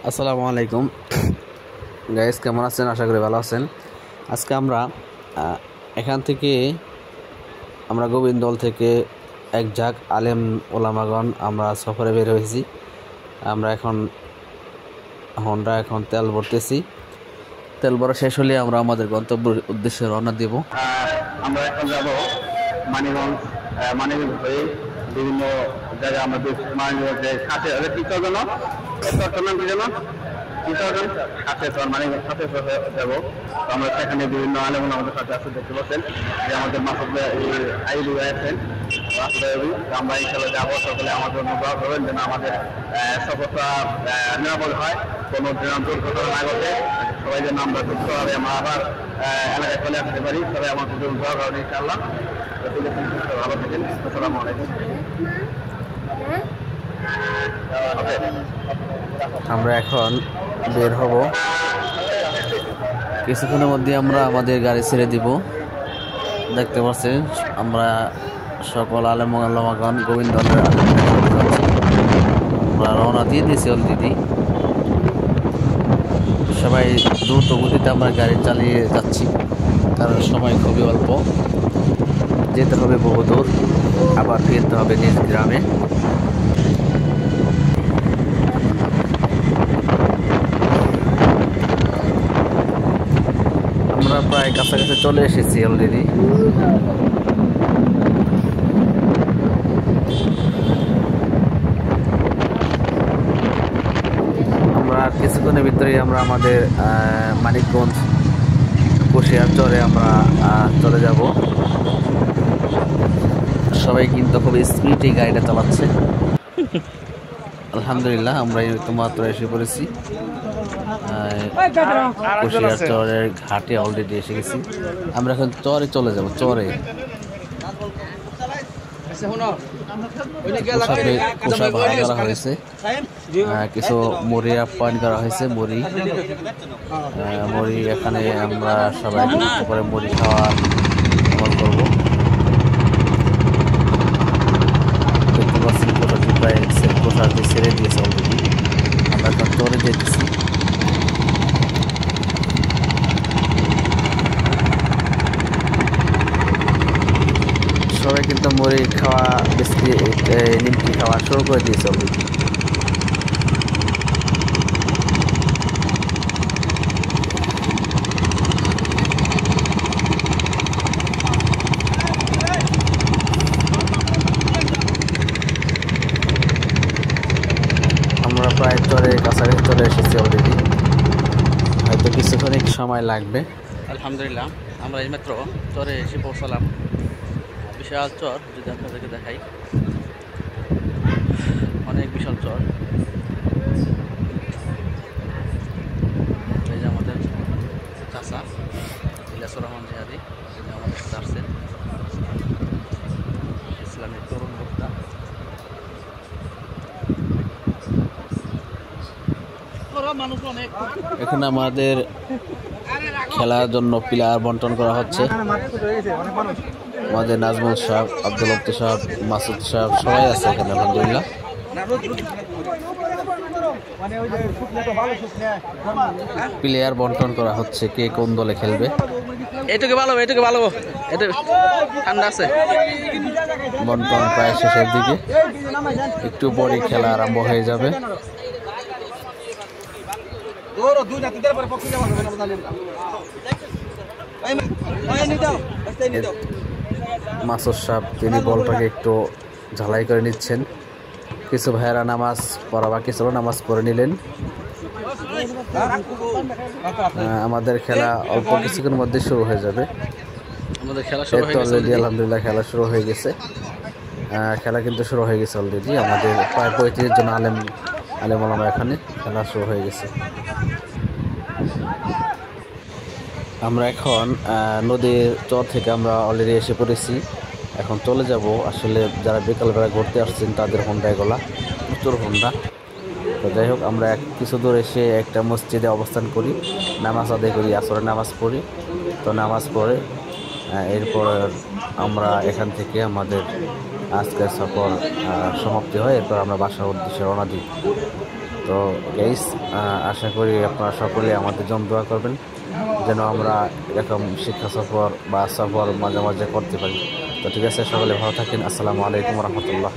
আসসালামু আলাইকুম গাইস, কেমন আছেন? আশা করি ভালো আছেন। আজকে আমরা এখান থেকে আমরা গোবিন্দল থেকে এক ঝাঁক আলেম ওলামাগণ আমরা সফরে বের হয়েছি। আমরা এখন তেল ভরতেছি। তেল ভরা শেষ হলে আমরা আমাদের গন্তব্যের উদ্দেশ্যে রওনা দেব। আমরা এখন যাব মানিগঞ্জ। মানিগঞ্জ হয়ে বিভিন্ন জায়গায় আমাদের মানিগঞ্জের সাথে চিত্তরজন সাথে যাবো। আমরা সেখানে বিভিন্ন আলেম আমাদের সাথে আসতে দেখতে পাচ্ছেন যে আমাদের মাসুদ আইবি আছেন। আমরা ইনশাল্লাহ যাবো, সকলে আমাদের অনুভব করবেন যেন আমাদের সফরটা নিরাপদ হয়, কোনো দুর্ঘটনা না ঘটে। সবাই যেন আমরা সুস্থভাবে আমরা আবার এলাকায় চলে আসতে পারি। সবাই আমাদের দোয়া করবেন ইনশাআল্লাহ। ভালো থাকেন। আসসালামু আলাইকুম। আমরা এখন বের হব। কিছুক্ষণের মধ্যে আমরা আমাদের গাড়ি ছেড়ে দিব। দেখতে পাচ্ছেন আমরা সকল আলেম ওলামাগণ গোবিন্দলের আমরা রওনা দিয়ে দিয়েছি অলরেডি। সবাই দ্রুত গতিতে আমরা গাড়ি চালিয়ে যাচ্ছি, কারণ সময় খুবই অল্প। যেতে হবে বহু দূর, আবার ফিরতে হবে নিজ গ্রামে। আমরা প্রায় কাছাকাছি চলে এসেছি অলরেডি। আমরা কিছুক্ষণের ভিতরেই আমরা আমাদের মানিকগঞ্জ কুশিয়ারচরে আমরা চলে যাব। সবাই কিন্তু খুব স্পিডে গাড়িটা চালাচ্ছে। আলহামদুলিল্লাহ, আমরা মাত্র এসে পড়েছি কুশিয়ারচরের ঘাটে। অলরেডি এসে গেছি। আমরা এখন চরে চলে যাব। চরে ভাড়া করা হয়েছে, কিছু মুড়ি আপ্যায়ন করা হয়েছে। মুড়ি এখানে আমরা সবাই করে মুড়ি খাওয়া আমল করবো। দেখতে পাচ্ছি পোশাকটি প্রায় পোশাকটি ছেড়ে দিয়েছে অলরেডি। আমরা এখন চরে যেতেছি। সবাই কিন্তু মুড়ি খাওয়া, নিমকি খাওয়া শুরু করে দিয়েছে অলরেডি। আমরা প্রায় চরে কাছাকাছি চলে এসেছি অলরেডি, হয়তো কিছুক্ষণ সময় লাগবে। আলহামদুলিল্লাহ, আমরা এইমাত্র চরে এসে পৌঁছালাম। বিশাল চর, যদি আপনাদেরকে দেখাই, অনেক বিশাল চর। এই যে আমাদের চাচা ইলিয়াসুর রহমান জিহাদি, যিনি আমাদের সাথে আসছেন, ইসলামিক তরুণ বক্তা। এখানে আমাদের খেলার জন্য প্লেয়ার বন্টন করা হচ্ছে। আমাদের নাজমুল সাহেব, আব্দুল লতিফ সাহেব, মাসুদ সাহেব সবাই আছে এখানে আলহামদুলিল্লাহ। প্লেয়ার বন্টন করা হচ্ছে, কে কোন দলে খেলবে। এটুকু ভালো, ঠান্ডা আছে। বন্টন প্রায় শেষের দিকে, একটু পরে খেলা আরম্ভ হয়ে যাবে। মাসুদ সাহেব তিনি বলটাকে একটু ঝালাই করে নিচ্ছেন। কিছু ভাইয়েরা নামাজ পড়া বাকি ছিল, নামাজ পড়ে নিলেন। আমাদের খেলা অল্প কিছুক্ষণের মধ্যে শুরু হয়ে যাবে। অলরেডি আলহামদুলিল্লাহ খেলা শুরু হয়ে গেছে। খেলা কিন্তু শুরু হয়ে গেছে অলরেডি। আমাদের প্রায় 35 জন আলেম ওলামা এখানে খেলা শুরু হয়ে গেছে। আমরা এখন নদীর চর থেকে আমরা অলরেডি এসে পড়েছি। এখন চলে যাব। আসলে যারা বিকালবেলা ঘুরতে আসছেন তাদের হোন্ডা এগুলা, প্রচুর হোন্ডা। তো যাই হোক, আমরা কিছু দূর এসে একটা মসজিদে অবস্থান করি, নামাজ আদায় করি, আসরে নামাজ পড়ি। তো নামাজ পড়ে এরপর আমরা এখান থেকে আমাদের আজকের সফর সমাপ্তি হয়। এরপর আমরা বাসার উদ্দেশ্যে রওনা দিই। তো গাইস, আশা করি আপনারা সকলে আমাদের জন্য দোয়া করবেন যেন আমরা এরকম শিক্ষা সফর বা সফর মাঝে মাঝে করতে পারি। তো ঠিক আছে, সকলে ভালো থাকেন। আসসালামু আলাইকুম রহমতুল্লাহ।